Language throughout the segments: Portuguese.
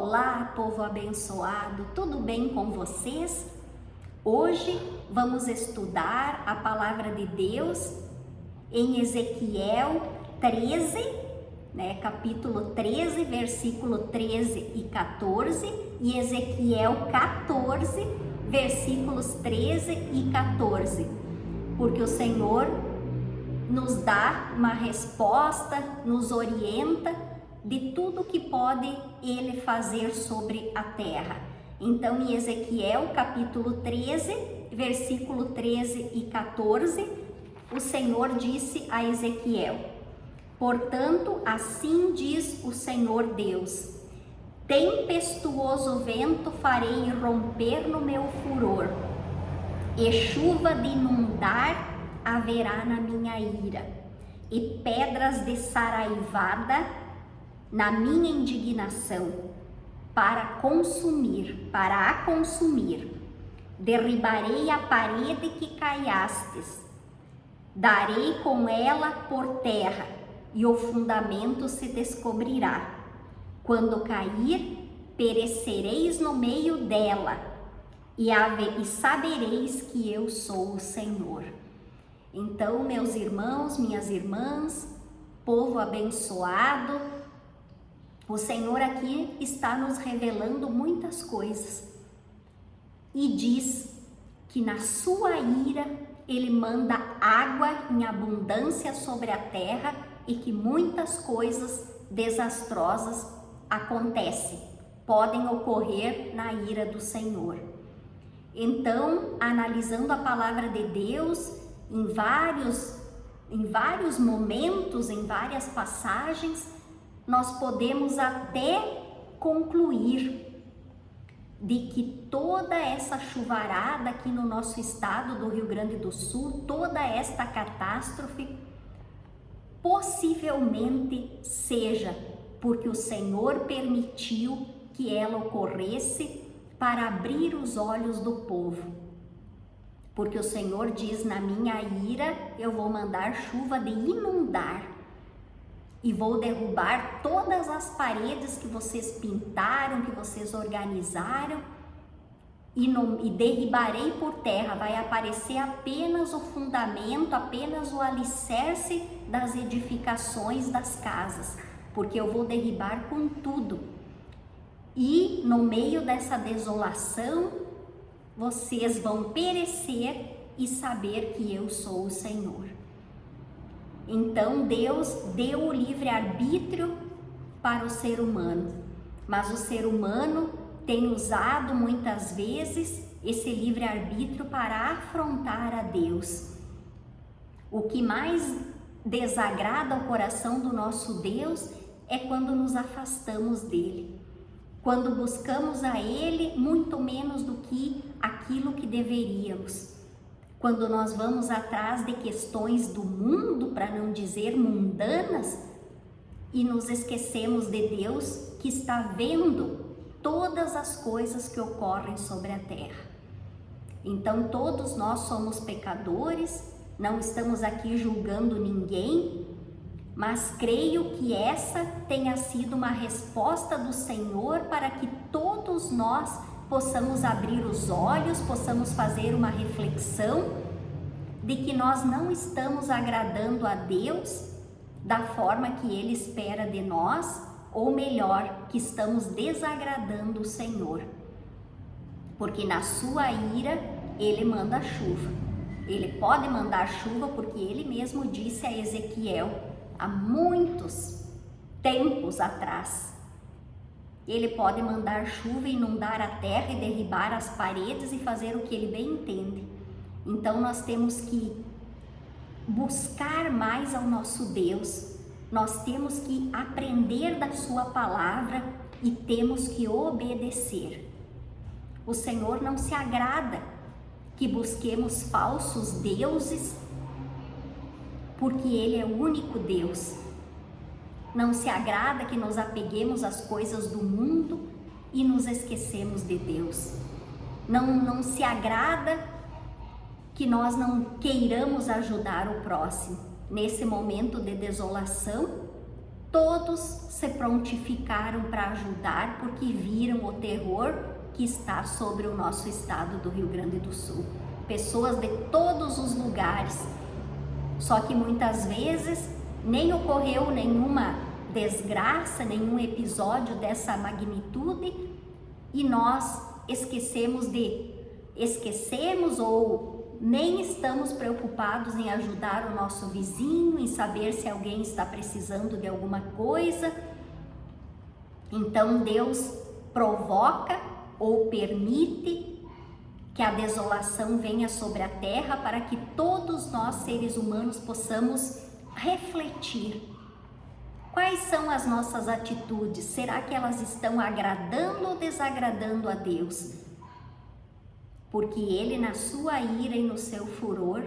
Olá, povo abençoado, tudo bem com vocês? Hoje vamos estudar a palavra de Deus em Ezequiel 13, capítulo 13, versículo 13 e 14, e Ezequiel 14, versículos 13 e 14, porque o Senhor nos dá uma resposta, nos orienta de tudo que pode Ele fazer sobre a terra. Então, em Ezequiel capítulo 13, versículo 13 e 14, o Senhor disse a Ezequiel: portanto, assim diz o Senhor Deus: tempestuoso vento farei romper no meu furor, e chuva de inundar haverá na minha ira, e pedras de saraivada na minha indignação, para a consumir. Derribarei a parede que caiastes, darei com ela por terra, e o fundamento se descobrirá. Quando cair, perecereis no meio dela, e sabereis que eu sou o Senhor. Então, meus irmãos, minhas irmãs, povo abençoado, o Senhor aqui está nos revelando muitas coisas e diz que na sua ira Ele manda água em abundância sobre a terra e que muitas coisas desastrosas acontecem, podem ocorrer na ira do Senhor. Então, analisando a palavra de Deus em vários momentos, em várias passagens, nós podemos até concluir de que toda essa chuvarada aqui no nosso estado do Rio Grande do Sul, toda esta catástrofe, possivelmente seja porque o Senhor permitiu que ela ocorresse para abrir os olhos do povo. Porque o Senhor diz: na minha ira eu vou mandar chuva de inundar, e vou derrubar todas as paredes que vocês pintaram, que vocês organizaram, e derribarei por terra. Vai aparecer apenas o fundamento, apenas o alicerce das edificações das casas, porque eu vou derribar com tudo. E no meio dessa desolação, vocês vão perecer e saber que eu sou o Senhor. Então Deus deu o livre-arbítrio para o ser humano, mas o ser humano tem usado muitas vezes esse livre-arbítrio para afrontar a Deus. O que mais desagrada ao coração do nosso Deus é quando nos afastamos dele, quando buscamos a Ele muito menos do que aquilo que deveríamos. Quando nós vamos atrás de questões do mundo, para não dizer mundanas, e nos esquecemos de Deus que está vendo todas as coisas que ocorrem sobre a terra. Então todos nós somos pecadores, não estamos aqui julgando ninguém, mas creio que essa tenha sido uma resposta do Senhor para que todos nós possamos abrir os olhos, possamos fazer uma reflexão de que nós não estamos agradando a Deus da forma que Ele espera de nós, ou melhor, que estamos desagradando o Senhor. Porque na sua ira, Ele manda chuva. Ele pode mandar chuva porque Ele mesmo disse a Ezequiel há muitos tempos atrás. Ele pode mandar chuva, inundar a terra e derribar as paredes e fazer o que Ele bem entende. Então nós temos que buscar mais ao nosso Deus, nós temos que aprender da sua palavra e temos que obedecer. O Senhor não se agrada que busquemos falsos deuses, porque Ele é o único Deus. Não se agrada que nos apeguemos às coisas do mundo e nos esquecemos de Deus. Não se agrada que nós não queiramos ajudar o próximo. Nesse momento de desolação, todos se prontificaram para ajudar porque viram o terror que está sobre o nosso estado do Rio Grande do Sul. Pessoas de todos os lugares. Só que muitas vezes nem ocorreu nenhuma desgraça, nenhum episódio dessa magnitude e nós esquecemos ou nem estamos preocupados em ajudar o nosso vizinho, em saber se alguém está precisando de alguma coisa. Então Deus provoca ou permite que a desolação venha sobre a terra para que todos nós, seres humanos, possamos refletir. Quais são as nossas atitudes? Será que elas estão agradando ou desagradando a Deus? Porque Ele, na sua ira e no seu furor,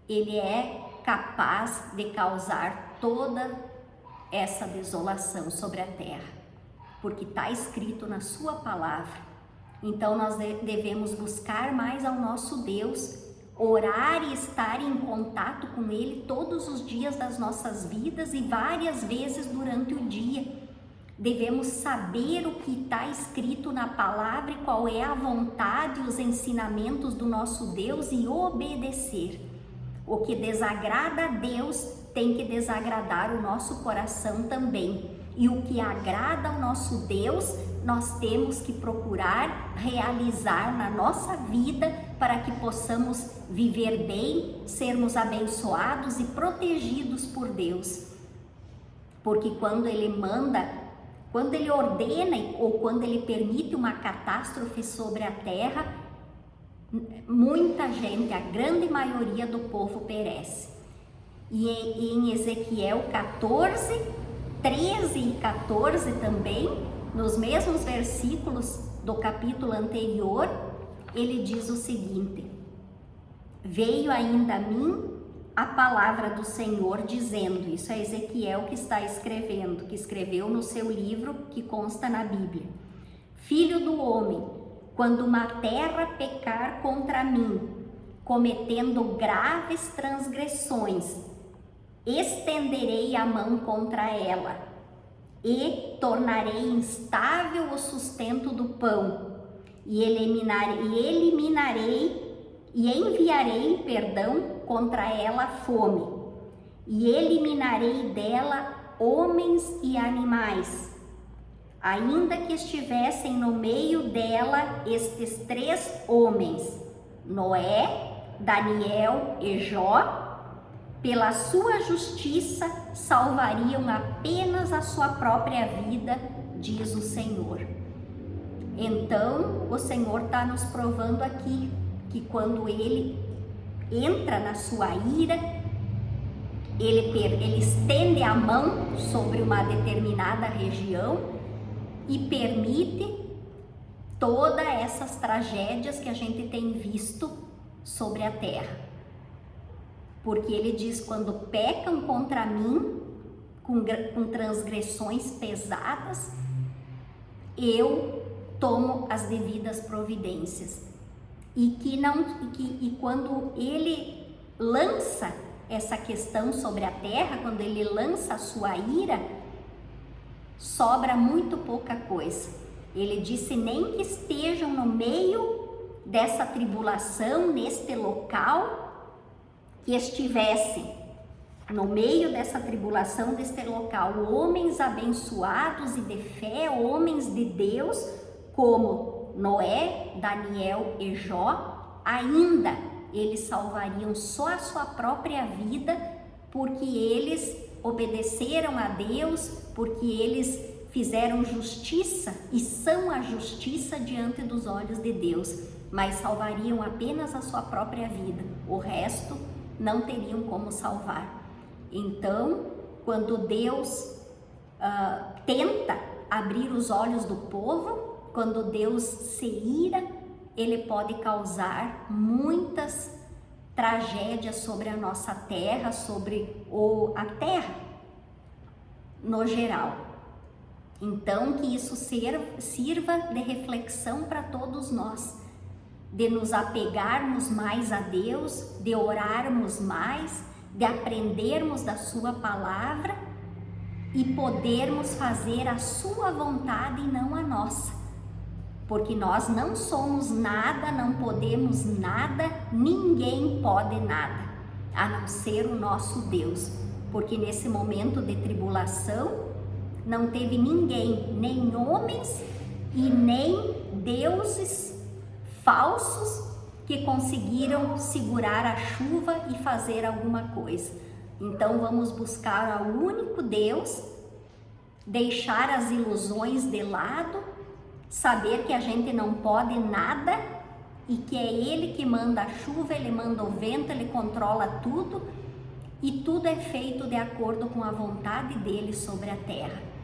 Ele é capaz de causar toda essa desolação sobre a terra, porque está escrito na sua palavra. Então nós devemos buscar mais ao nosso Deus, orar e estar em contato com Ele todos os dias das nossas vidas e várias vezes durante o dia. Devemos saber o que está escrito na palavra e qual é a vontade e os ensinamentos do nosso Deus e obedecer. O que desagrada a Deus tem que desagradar o nosso coração também. E o que agrada ao nosso Deus, nós temos que procurar realizar na nossa vida para que possamos viver bem, sermos abençoados e protegidos por Deus. Porque quando Ele manda, quando Ele ordena ou quando Ele permite uma catástrofe sobre a terra, muita gente, a grande maioria do povo perece. E em Ezequiel 14, 13 e 14 também, nos mesmos versículos do capítulo anterior, ele diz o seguinte: veio ainda a mim a palavra do Senhor dizendo, isso é Ezequiel que está escrevendo, que escreveu no seu livro que consta na Bíblia: filho do homem, quando uma terra pecar contra mim, cometendo graves transgressões, estenderei a mão contra ela e tornarei instável o sustento do pão e enviarei contra ela fome e eliminarei dela homens e animais, ainda que estivessem no meio dela estes 3 homens, Noé, Daniel e Jó. Pela sua justiça salvariam apenas a sua própria vida, diz o Senhor. Então o Senhor está nos provando aqui que quando Ele entra na sua ira, ele estende a mão sobre uma determinada região e permite todas essas tragédias que a gente tem visto sobre a terra. Porque Ele diz, quando pecam contra mim, com transgressões pesadas, eu tomo as devidas providências. E quando Ele lança essa questão sobre a terra, quando Ele lança a sua ira, sobra muito pouca coisa. Ele disse, nem que estejam no meio dessa tribulação, neste local, que estivessem no meio dessa tribulação, deste local, homens abençoados e de fé, homens de Deus, como Noé, Daniel e Jó, ainda eles salvariam só a sua própria vida, porque eles obedeceram a Deus, porque eles fizeram justiça e são a justiça diante dos olhos de Deus, mas salvariam apenas a sua própria vida, o resto não teriam como salvar. Então, quando Deus tenta abrir os olhos do povo, quando Deus se ira, Ele pode causar muitas tragédias sobre a nossa terra, sobre a terra no geral. Então, que isso sirva de reflexão para todos nós, de nos apegarmos mais a Deus, de orarmos mais, de aprendermos da sua palavra e podermos fazer a sua vontade e não a nossa. Porque nós não somos nada, não podemos nada, ninguém pode nada, a não ser o nosso Deus. Porque nesse momento de tribulação, não teve ninguém, nem homens e nem deuses falsos que conseguiram segurar a chuva e fazer alguma coisa. Então vamos buscar ao único Deus, deixar as ilusões de lado, saber que a gente não pode nada e que é Ele que manda a chuva, Ele manda o vento, Ele controla tudo e tudo é feito de acordo com a vontade dEle sobre a terra.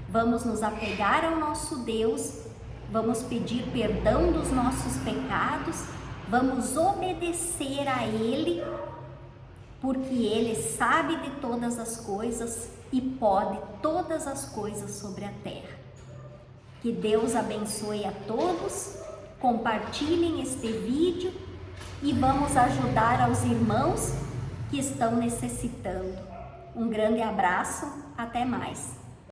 Vamos nos apegar ao nosso Deus, vamos pedir perdão dos nossos pecados, vamos obedecer a Ele, porque Ele sabe de todas as coisas e pode todas as coisas sobre a terra. Que Deus abençoe a todos, compartilhem este vídeo e vamos ajudar aos irmãos que estão necessitando. Um grande abraço, até mais!